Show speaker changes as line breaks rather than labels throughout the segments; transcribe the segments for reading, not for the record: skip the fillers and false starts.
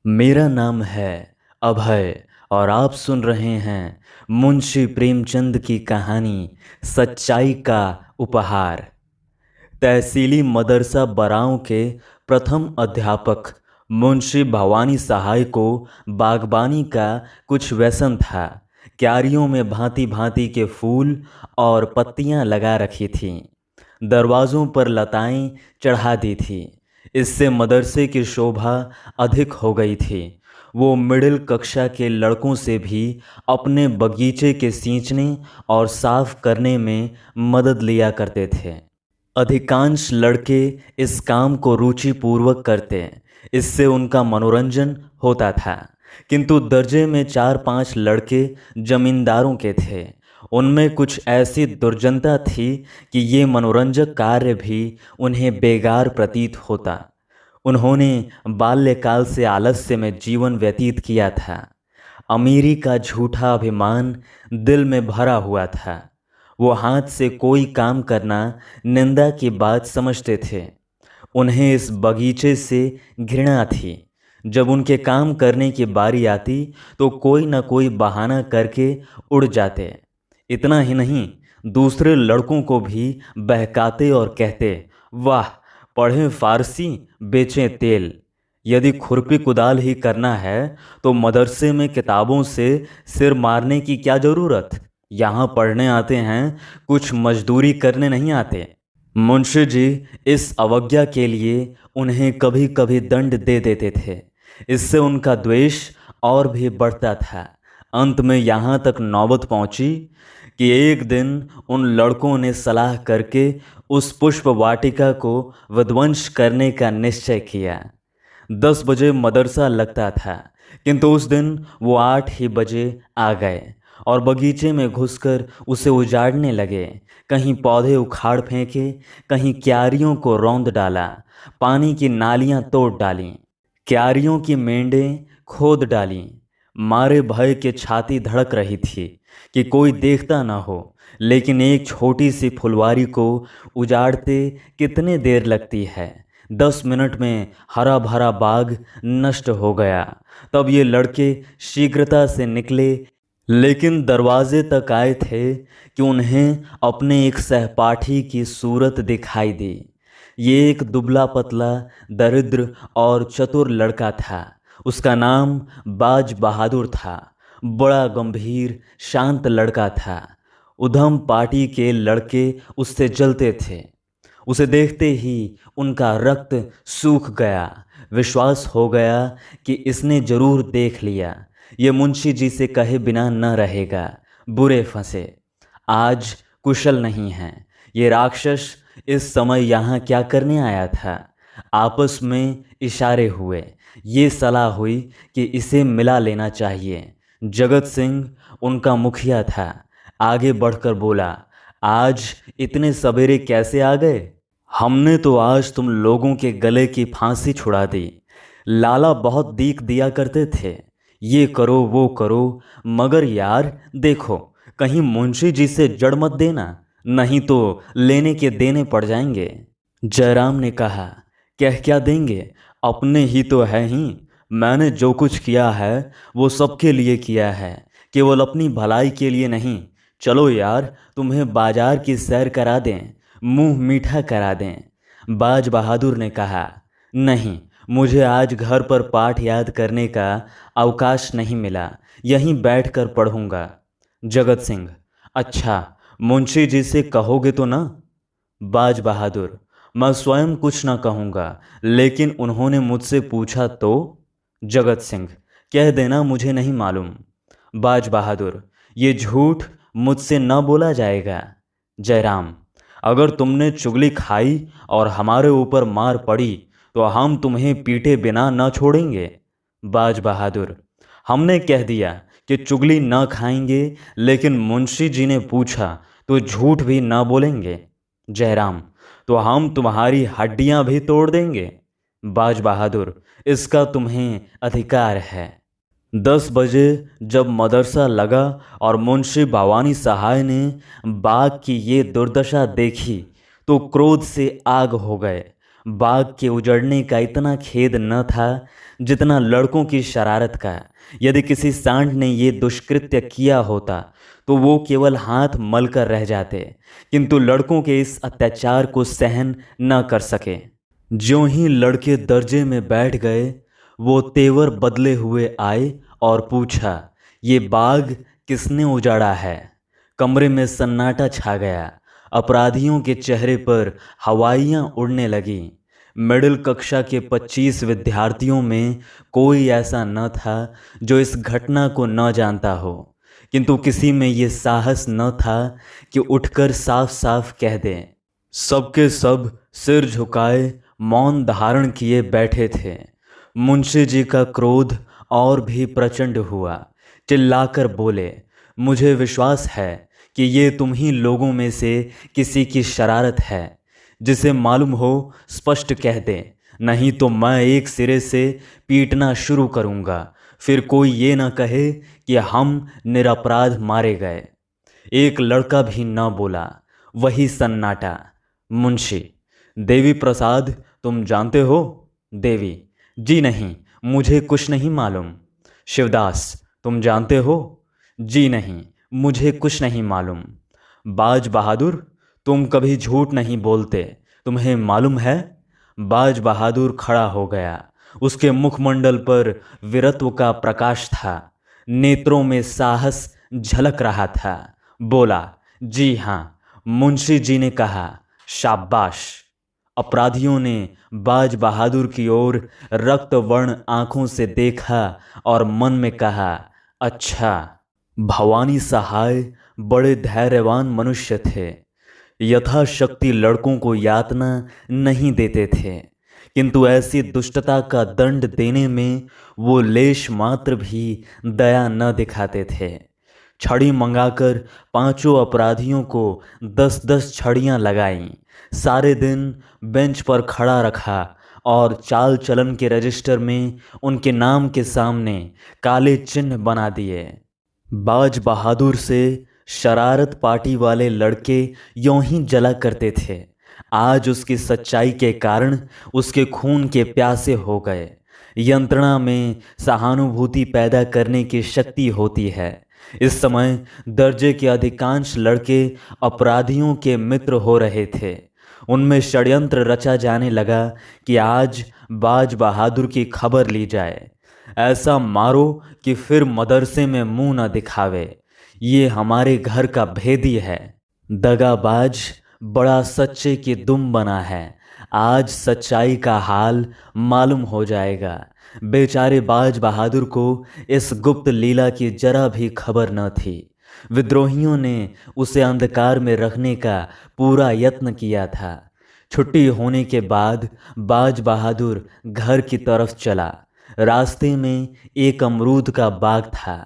मेरा नाम है अभय और आप सुन रहे हैं मुंशी प्रेमचंद की कहानी सच्चाई का उपहार। तहसीली मदरसा बराऊं के प्रथम अध्यापक मुंशी भवानी सहाय को बागबानी का कुछ व्यसन था। क्यारियों में भांति भांति के फूल और पत्तियां लगा रखी थीं। दरवाज़ों पर लताएं चढ़ा दी थी। इससे मदरसे की शोभा अधिक हो गई थी। वो मिडिल कक्षा के लड़कों से भी अपने बगीचे के सींचने और साफ करने में मदद लिया करते थे। अधिकांश लड़के इस काम को रुचिपूर्वक करते, इससे उनका मनोरंजन होता था। किंतु दर्जे में 4-5 लड़के जमींदारों के थे। उनमें कुछ ऐसी दुर्जनता थी कि ये मनोरंजक कार्य भी उन्हें बेगार प्रतीत होता। उन्होंने बाल्यकाल से आलस्य में जीवन व्यतीत किया था। अमीरी का झूठा अभिमान दिल में भरा हुआ था। वो हाथ से कोई काम करना निंदा की बात समझते थे। उन्हें इस बगीचे से घृणा थी। जब उनके काम करने की बारी आती तो कोई न कोई बहाना करके उड़ जाते। इतना ही नहीं, दूसरे लड़कों को भी बहकाते और कहते, वाह, पढ़ें फारसी, बेचें तेल। यदि खुरपी कुदाल ही करना है तो मदरसे में किताबों से सिर मारने की क्या ज़रूरत। यहाँ पढ़ने आते हैं, कुछ मजदूरी करने नहीं आते। मुंशी जी इस अवज्ञा के लिए उन्हें कभी कभी दंड दे देते थे। इससे उनका द्वेष और भी बढ़ता था। अंत में यहाँ तक नौबत पहुँची कि एक दिन उन लड़कों ने सलाह करके उस पुष्प वाटिका को विध्वंस करने का निश्चय किया। 10 बजे मदरसा लगता था, किंतु उस दिन वो 8 ही बजे आ गए और बगीचे में घुसकर उसे उजाड़ने लगे। कहीं पौधे उखाड़ फेंके, कहीं क्यारियों को रौंद डाला, पानी की नालियां तोड़ डालीं, क्यारियों की मेंढें खोद डालीं। मारे भय के छाती धड़क रही थी कि कोई देखता ना हो, लेकिन एक छोटी सी फुलवारी को उजाड़ते कितने देर लगती है। 10 मिनट में हरा भरा बाग नष्ट हो गया। तब ये लड़के शीघ्रता से निकले, लेकिन दरवाजे तक आए थे कि उन्हें अपने एक सहपाठी की सूरत दिखाई दी। ये एक दुबला पतला, दरिद्र और चतुर लड़का था। उसका नाम बाज बहादुर था। बड़ा गंभीर, शांत लड़का था। उधम पार्टी के लड़के उससे जलते थे। उसे देखते ही उनका रक्त सूख गया। विश्वास हो गया कि इसने जरूर देख लिया। ये मुंशी जी से कहे बिना न रहेगा। बुरे फंसे। आज कुशल नहीं हैं। ये राक्षस इस समय यहाँ क्या करने आया था। आपस में इशारे हुए। ये सलाह हुई कि इसे मिला लेना चाहिए। जगत सिंह उनका मुखिया था। आगे बढ़कर बोला, आज इतने सवेरे कैसे आ गए। हमने तो आज तुम लोगों के गले की फांसी छुड़ा दी। लाला बहुत दीख दिया करते थे, ये करो वो करो, मगर यार देखो, कहीं मुंशी जी से जड़ मत देना, नहीं तो लेने के देने पड़ जाएंगे। जयराम ने कहा, कह क्या देंगे, अपने ही तो है ही। मैंने जो कुछ किया है वो सबके लिए किया है, केवल अपनी भलाई के लिए नहीं। चलो यार, तुम्हें बाजार की सैर करा दें, मुंह मीठा करा दें। बाज बहादुर ने कहा, नहीं, मुझे आज घर पर पाठ याद करने का अवकाश नहीं मिला, यहीं बैठकर पढ़ूंगा। जगत सिंह, अच्छा, मुंशी जी से कहोगे तो ना। बाज बहादुर, मैं स्वयं कुछ न कहूँगा, लेकिन उन्होंने मुझसे पूछा तो। जगत सिंह, कह देना मुझे नहीं मालूम। बाज बहादुर, ये झूठ मुझसे न बोला जाएगा। जयराम, अगर तुमने चुगली खाई और हमारे ऊपर मार पड़ी तो हम तुम्हें पीटे बिना न छोड़ेंगे। बाज बहादुर, हमने कह दिया कि चुगली न खाएंगे, लेकिन मुंशी जी ने पूछा तो झूठ भी न बोलेंगे। जयराम, तो हम तुम्हारी हड्डियां भी तोड़ देंगे। बाज बहादुर, इसका तुम्हें अधिकार है। 10 बजे जब मदरसा लगा और मुंशी भवानी सहाय ने बाग की ये दुर्दशा देखी तो क्रोध से आग हो गए। बाग के उजड़ने का इतना खेद न था जितना लड़कों की शरारत का। यदि किसी सांड ने ये दुष्कृत्य किया होता तो वो केवल हाथ मलकर रह जाते, किंतु लड़कों के इस अत्याचार को सहन न कर सके। ज्यों ही लड़के दर्जे में बैठ गए, वो तेवर बदले हुए आए और पूछा, ये बाग किसने उजाड़ा है? कमरे में सन्नाटा छा गया। अपराधियों के चेहरे पर हवाइयाँ उड़ने लगीं। मिडिल कक्षा के 25 विद्यार्थियों में कोई ऐसा न था जो इस घटना को न जानता हो, किंतु किसी में ये साहस न था कि उठकर साफ साफ कह दें। सबके सब सिर झुकाए मौन धारण किए बैठे थे। मुंशी जी का क्रोध और भी प्रचंड हुआ। चिल्लाकर बोले, मुझे विश्वास है कि ये तुम ही लोगों में से किसी की शरारत है। जिसे मालूम हो स्पष्ट कह दे, नहीं तो मैं एक सिरे से पीटना शुरू करूँगा। फिर कोई ये ना कहे कि हम निरपराध मारे गए। एक लड़का भी न बोला। वही सन्नाटा। मुंशी, देवी प्रसाद तुम जानते हो? देवी, जी नहीं, मुझे कुछ नहीं मालूम। शिवदास, तुम जानते हो? जी नहीं, मुझे कुछ नहीं मालूम। बाज बहादुर, तुम कभी झूठ नहीं बोलते, तुम्हें मालूम है? बाज बहादुर खड़ा हो गया। उसके मुखमंडल पर वीरत्व का प्रकाश था। नेत्रों में साहस झलक रहा था। बोला, जी हाँ। मुंशी जी ने कहा, शाबाश। अपराधियों ने बाज बहादुर की ओर रक्तवर्ण आंखों से देखा और मन में कहा, अच्छा। भवानी सहाय बड़े धैर्यवान मनुष्य थे। यथाशक्ति लड़कों को यातना नहीं देते थे, किंतु ऐसी दुष्टता का दंड देने में वो लेश मात्र भी दया न दिखाते थे। छड़ी मंगाकर 5 अपराधियों को 10-10 छड़ियां लगाईं। सारे दिन बेंच पर खड़ा रखा और चाल चलन के रजिस्टर में उनके नाम के सामने काले चिन्ह बना दिए। बाज बहादुर से शरारत पार्टी वाले लड़के यों ही जला करते थे। आज उसकी सच्चाई के कारण उसके खून के प्यासे हो गए। यंत्रणा में सहानुभूति पैदा करने की शक्ति होती है। इस समय दर्जे के अधिकांश लड़के अपराधियों के मित्र हो रहे थे। उनमें षड्यंत्र रचा जाने लगा कि आज बाज बहादुर की खबर ली जाए। ऐसा मारो कि फिर मदरसे में मुंह न दिखावे। ये हमारे घर का भेदी है। दगाबाज बड़ा सच्चे की दुम बना है। आज सच्चाई का हाल मालूम हो जाएगा। बेचारे बाज बहादुर को इस गुप्त लीला की जरा भी खबर न थी। विद्रोहियों ने उसे अंधकार में रखने का पूरा यत्न किया था। छुट्टी होने के बाद बाज बहादुर घर की तरफ चला। रास्ते में एक अमरूद का बाग था।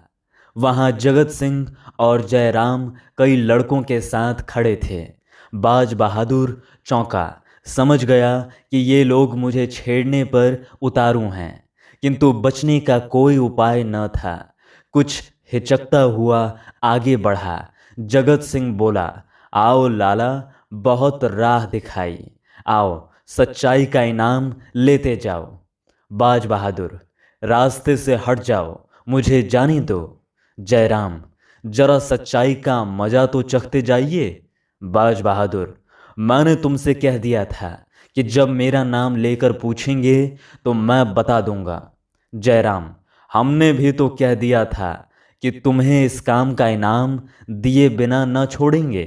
वहाँ जगत सिंह और जयराम कई लड़कों के साथ खड़े थे। बाज बहादुर चौंका। समझ गया कि ये लोग मुझे छेड़ने पर उतारू हैं, किंतु बचने का कोई उपाय न था। कुछ हिचकता हुआ आगे बढ़ा। जगत सिंह बोला, आओ लाला, बहुत राह दिखाई। आओ, सच्चाई का इनाम लेते जाओ। बाज बहादुर, रास्ते से हट जाओ, मुझे जाने दो। जयराम, जरा सच्चाई का मजा तो चखते जाइए। बाज बहादुर, मैंने तुमसे कह दिया था कि जब मेरा नाम लेकर पूछेंगे तो मैं बता दूंगा। जयराम, हमने भी तो कह दिया था कि तुम्हें इस काम का इनाम दिए बिना न छोड़ेंगे।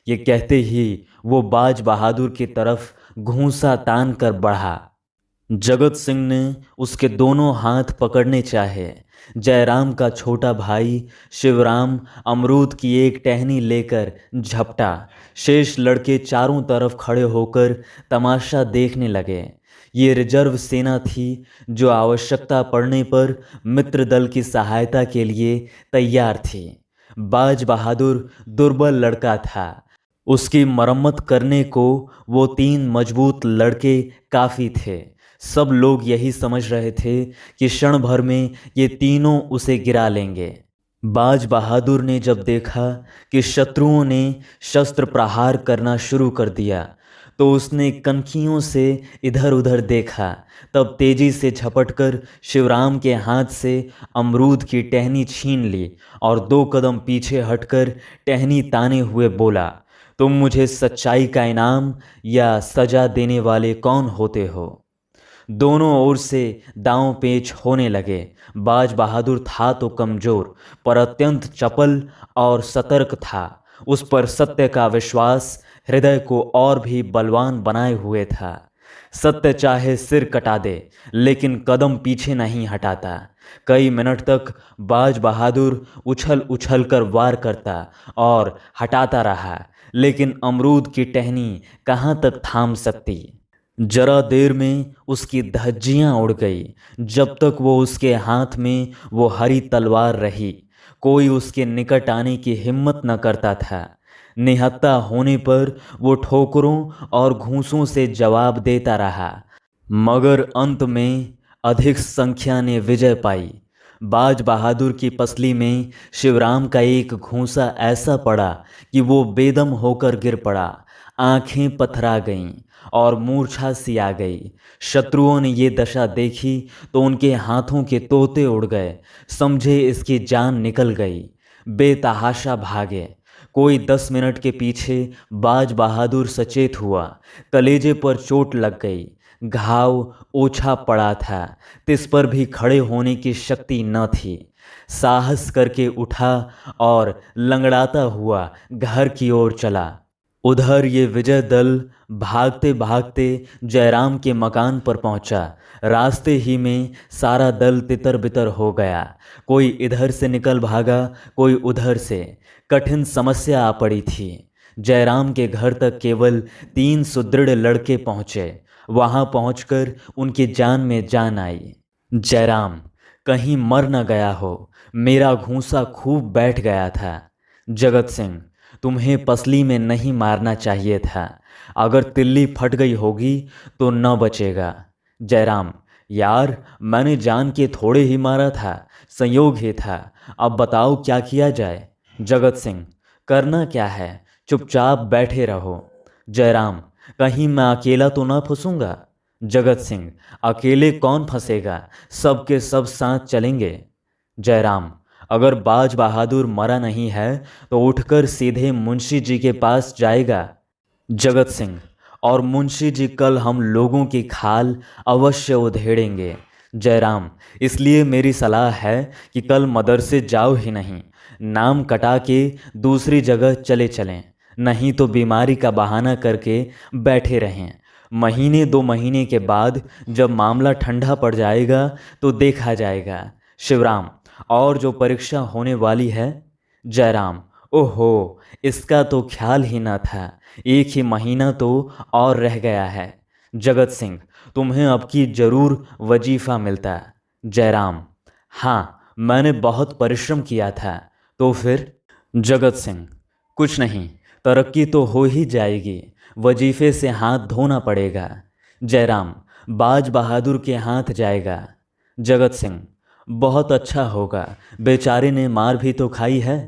ये कहते ही वो बाज बहादुर की तरफ घूंसा तान कर बढ़ा। जगत सिंह ने उसके दोनों हाथ पकड़ने चाहे। जयराम का छोटा भाई शिवराम अमरूद की एक टहनी लेकर झपटा। शेष लड़के चारों तरफ खड़े होकर तमाशा देखने लगे। ये रिजर्व सेना थी जो आवश्यकता पड़ने पर मित्र दल की सहायता के लिए तैयार थी। बाज बहादुर दुर्बल लड़का था। उसकी मरम्मत करने को वो 3 मजबूत लड़के काफ़ी थे। सब लोग यही समझ रहे थे कि क्षण भर में ये तीनों उसे गिरा लेंगे। बाज बहादुर ने जब देखा कि शत्रुओं ने शस्त्र प्रहार करना शुरू कर दिया तो उसने कनखियों से इधर उधर देखा। तब तेजी से झपटकर शिवराम के हाथ से अमरूद की टहनी छीन ली और 2 कदम पीछे हटकर टहनी ताने हुए बोला, तुम मुझे सच्चाई का इनाम या सजा देने वाले कौन होते हो? दोनों ओर से दांव पेच होने लगे। बाज बहादुर था तो कमजोर, पर अत्यंत चपल और सतर्क था। उस पर सत्य का विश्वास हृदय को और भी बलवान बनाए हुए था। सत्य चाहे सिर कटा दे, लेकिन कदम पीछे नहीं हटाता। कई मिनट तक बाज बहादुर उछल उछल कर वार करता और हटाता रहा, लेकिन अमरूद की टहनी कहाँ तक थाम सकती। जरा देर में उसकी धज्जियां उड़ गई। जब तक वो उसके हाथ में वो हरी तलवार रही, कोई उसके निकट आने की हिम्मत न करता था। निहत्था होने पर वो ठोकरों और घूंसों से जवाब देता रहा, मगर अंत में अधिक संख्या ने विजय पाई। बाज बहादुर की पसली में शिवराम का एक घूंसा ऐसा पड़ा कि वो बेदम होकर गिर पड़ा। आंखें पथरा गईं और मूर्छा सी आ गई। शत्रुओं ने ये दशा देखी तो उनके हाथों के तोते उड़ गए। समझे इसकी जान निकल गई, बेतहाशा भागे। कोई 10 मिनट के पीछे बाज बहादुर सचेत हुआ। कलेजे पर चोट लग गई, घाव ओछा पड़ा था, तिस पर भी खड़े होने की शक्ति न थी। साहस करके उठा और लंगड़ाता हुआ घर की ओर चला। उधर ये विजय दल भागते भागते जयराम के मकान पर पहुंचा। रास्ते ही में सारा दल तितर बितर हो गया। कोई इधर से निकल भागा, कोई उधर से। कठिन समस्या आ पड़ी थी। जयराम के घर तक केवल 3 सुदृढ़ लड़के पहुंचे। वहां पहुंचकर उनकी जान में जान आई। जयराम, कहीं मर न गया हो, मेरा घूंसा खूब बैठ गया था। जगत सिंह, तुम्हें पसली में नहीं मारना चाहिए था। अगर तिल्ली फट गई होगी तो न बचेगा। जयराम, यार, मैंने जान के थोड़े ही मारा था, संयोग ही था। अब बताओ क्या किया जाए? जगत सिंह, करना क्या है, चुपचाप बैठे रहो। जयराम, कहीं मैं अकेला तो ना फंसूंगा? जगत सिंह, अकेले कौन फंसेगा, सबके सब साथ चलेंगे। जयराम, अगर बाज बहादुर मरा नहीं है तो उठकर सीधे मुंशी जी के पास जाएगा। जगत सिंह, और मुंशी जी कल हम लोगों की खाल अवश्य उधेड़ेंगे। जयराम, इसलिए मेरी सलाह है कि कल मदरसे जाओ ही नहीं, नाम कटा के दूसरी जगह चले चलें, नहीं तो बीमारी का बहाना करके बैठे रहें। महीने 2 महीने के बाद जब मामला ठंडा पड़ जाएगा तो देखा जाएगा। शिवराम, और जो परीक्षा होने वाली है? जयराम, ओहो, इसका तो ख्याल ही ना था। 1 ही महीना तो और रह गया है। जगत सिंह, तुम्हें अब की जरूर वजीफा मिलता। जयराम, हाँ, मैंने बहुत परिश्रम किया था। तो फिर? जगत सिंह, कुछ नहीं, तरक्की तो हो ही जाएगी, वजीफे से हाथ धोना पड़ेगा। जयराम, बाज बहादुर के हाथ जाएगा। जगत सिंह, बहुत अच्छा होगा, बेचारे ने मार भी तो खाई है।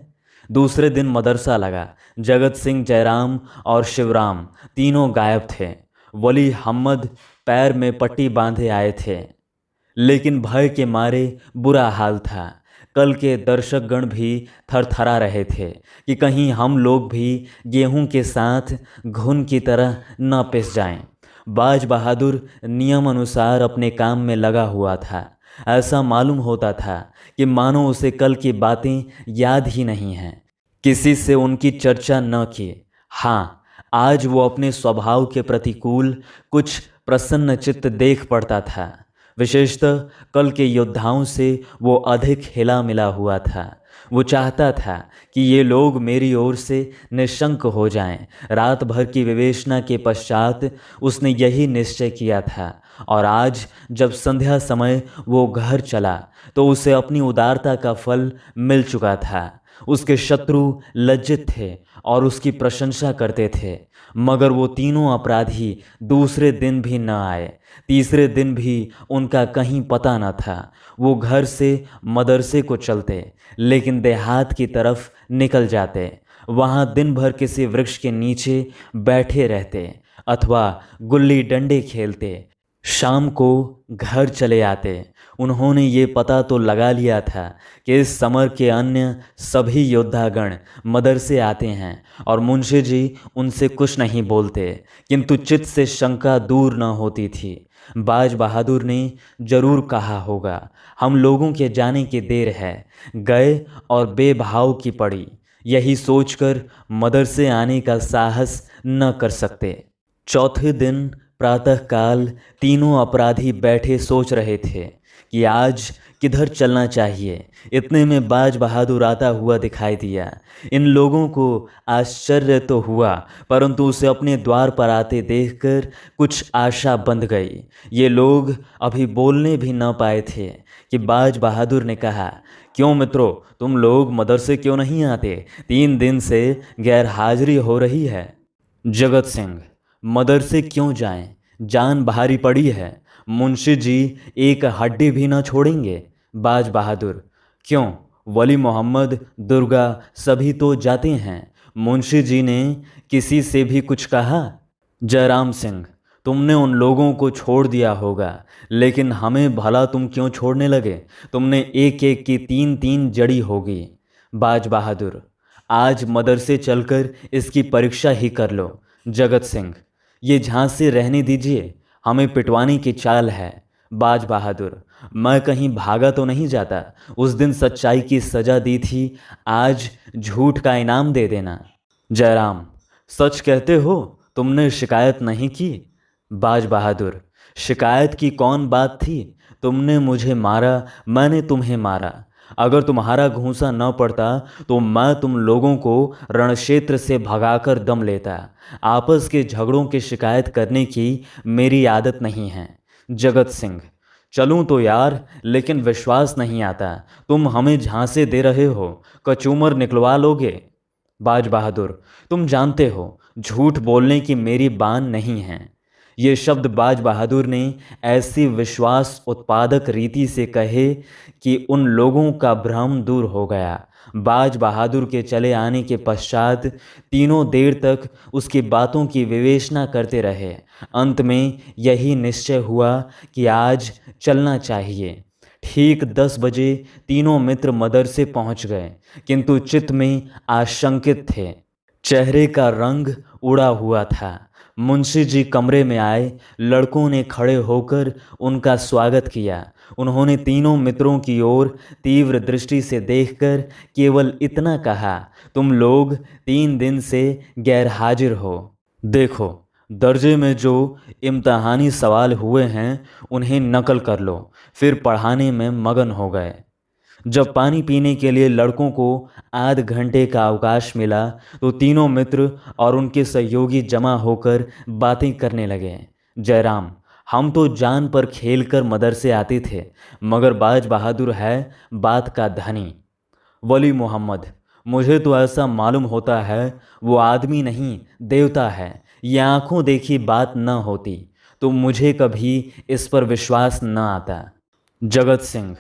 दूसरे दिन मदरसा लगा। जगत सिंह, जयराम और शिवराम तीनों गायब थे। वली अहमद पैर में पट्टी बांधे आए थे, लेकिन भय के मारे बुरा हाल था। कल के दर्शकगण भी थरथरा रहे थे कि कहीं हम लोग भी गेहूं के साथ घुन की तरह न पिस जाएं। बाज बहादुर नियम अनुसार अपने काम में लगा हुआ था। ऐसा मालूम होता था कि मानो उसे कल की बातें याद ही नहीं हैं, किसी से उनकी चर्चा न की। हाँ, आज वो अपने स्वभाव के प्रतिकूल कुछ प्रसन्न चित्त देख पड़ता था। विशेषतः कल के योद्धाओं से वो अधिक हिला मिला हुआ था। वो चाहता था कि ये लोग मेरी ओर से निशंक हो जाएं। रात भर की विवेचना के पश्चात उसने यही निश्चय किया था, और आज जब संध्या समय वो घर चला तो उसे अपनी उदारता का फल मिल चुका था। उसके शत्रु लज्जित थे और उसकी प्रशंसा करते थे, मगर वो तीनों अपराधी दूसरे दिन भी न आए। तीसरे दिन भी उनका कहीं पता न था। वो घर से मदरसे को चलते, लेकिन देहात की तरफ निकल जाते। वहाँ दिन भर किसी वृक्ष के नीचे बैठे रहते। अथवा गुल्ली डंडे खेलते, शाम को घर चले आते। उन्होंने ये पता तो लगा लिया था कि इस समर के अन्य सभी योद्धागण मदरसे आते हैं और मुंशी जी उनसे कुछ नहीं बोलते, किंतु चित्त से शंका दूर न होती थी। बाज बहादुर ने जरूर कहा होगा, हम लोगों के जाने की देर है। गए और बेभाव की पड़ी, यही सोचकर मदरसे आने का साहस न कर सके। चौथे दिन प्रातःकाल तीनों अपराधी बैठे सोच रहे थे कि आज किधर चलना चाहिए। इतने में बाज बहादुर आता हुआ दिखाई दिया। इन लोगों को आश्चर्य तो हुआ, परंतु उसे अपने द्वार पर आते देखकर कुछ आशा बंध गई। ये लोग अभी बोलने भी न पाए थे कि बाज बहादुर ने कहा, क्यों मित्रों, तुम लोग मदरसे क्यों नहीं आते? 3 दिन से गैर हाजिरी हो रही है। जगत सिंह, मदरसे क्यों जाएं? जान भारी पड़ी है। मुंशी जी एक हड्डी भी न छोड़ेंगे। बाज बहादुर, क्यों? वली मोहम्मद, दुर्गा सभी तो जाते हैं। मुंशी जी ने किसी से भी कुछ कहा? जयराम सिंह, तुमने उन लोगों को छोड़ दिया होगा, लेकिन हमें भला तुम क्यों छोड़ने लगे? तुमने एक एक की 3 जड़ी होगी। बाज बहादुर, आज मदरसे चलकर इसकी परीक्षा ही कर लो। जगत सिंह, ये झांसे रहने दीजिए, हमें पिटवाने की चाल है। बाज बहादुर, मैं कहीं भागा तो नहीं जाता। उस दिन सच्चाई की सजा दी थी, आज झूठ का इनाम दे देना। जयराम, सच कहते हो, तुमने शिकायत नहीं की? बाज बहादुर, शिकायत की कौन बात थी? तुमने मुझे मारा, मैंने तुम्हें मारा। अगर तुम्हारा घूंसा न पड़ता तो मैं तुम लोगों को रणक्षेत्र से भगाकर दम लेता। आपस के झगड़ों की शिकायत करने की मेरी आदत नहीं है। जगत सिंह, चलूं तो यार, लेकिन विश्वास नहीं आता। तुम हमें झांसे दे रहे हो, कचूमर निकलवा लोगे। बाज बहादुर, तुम जानते हो झूठ बोलने की मेरी बान नहीं है। ये शब्द बाज बहादुर ने ऐसी विश्वास उत्पादक रीति से कहे कि उन लोगों का भ्रम दूर हो गया। बाज बहादुर के चले आने के पश्चात तीनों देर तक उसकी बातों की विवेचना करते रहे। अंत में यही निश्चय हुआ कि आज चलना चाहिए। ठीक 10 बजे तीनों मित्र मदरसे पहुंच गए, किंतु चित्त में आशंकित थे। चेहरे का रंग उड़ा हुआ था। मुंशी जी कमरे में आए। लड़कों ने खड़े होकर उनका स्वागत किया। उन्होंने तीनों मित्रों की ओर तीव्र दृष्टि से देखकर केवल इतना कहा, तुम लोग 3 दिन से गैर हाजिर हो। देखो, दर्जे में जो इम्तहानी सवाल हुए हैं उन्हें नकल कर लो। फिर पढ़ाने में मगन हो गए। जब पानी पीने के लिए लड़कों को आध घंटे का अवकाश मिला तो तीनों मित्र और उनके सहयोगी जमा होकर बातें करने लगे। जयराम, हम तो जान पर खेल कर मदरसे आते थे, मगर बाज बहादुर है बात का धनी। वली मोहम्मद, मुझे तो ऐसा मालूम होता है वो आदमी नहीं देवता है। ये आंखों देखी बात न होती तो मुझे कभी इस पर विश्वास न आता। जगत सिंह,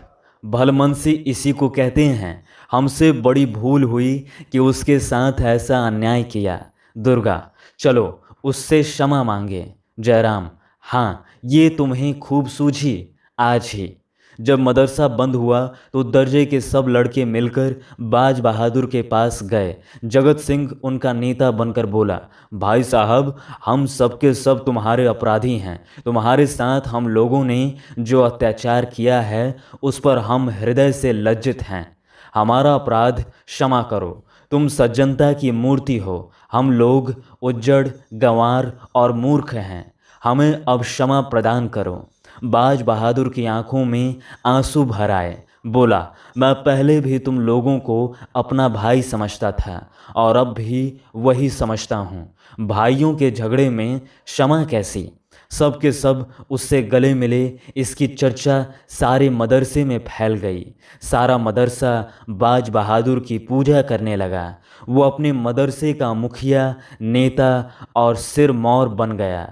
भलमनसी इसी को कहते हैं। हमसे बड़ी भूल हुई कि उसके साथ ऐसा अन्याय किया। दुर्गा, चलो उससे क्षमा मांगे। जयराम, हाँ, ये तुम्हें खूब सूझी आज ही। जब मदरसा बंद हुआ तो दर्जे के सब लड़के मिलकर बाज बहादुर के पास गए। जगत सिंह उनका नेता बनकर बोला, भाई साहब, हम सब के सब तुम्हारे अपराधी हैं। तुम्हारे साथ हम लोगों ने जो अत्याचार किया है उस पर हम हृदय से लज्जित हैं। हमारा अपराध क्षमा करो। तुम सज्जनता की मूर्ति हो। हम लोग उज्जड़, गंवार और मूर्ख हैं। हमें अब क्षमा प्रदान करो। बाज बहादुर की आंखों में आंसू भर आए। बोला, मैं पहले भी तुम लोगों को अपना भाई समझता था और अब भी वही समझता हूँ। भाइयों के झगड़े में क्षमा कैसी? सब के सब उससे गले मिले। इसकी चर्चा सारे मदरसे में फैल गई। सारा मदरसा बाज बहादुर की पूजा करने लगा। वो अपने मदरसे का मुखिया, नेता और सिरमौर बन गया।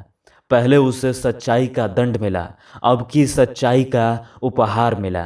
पहले उसे सच्चाई का दंड मिला, अब की सच्चाई का उपहार मिला।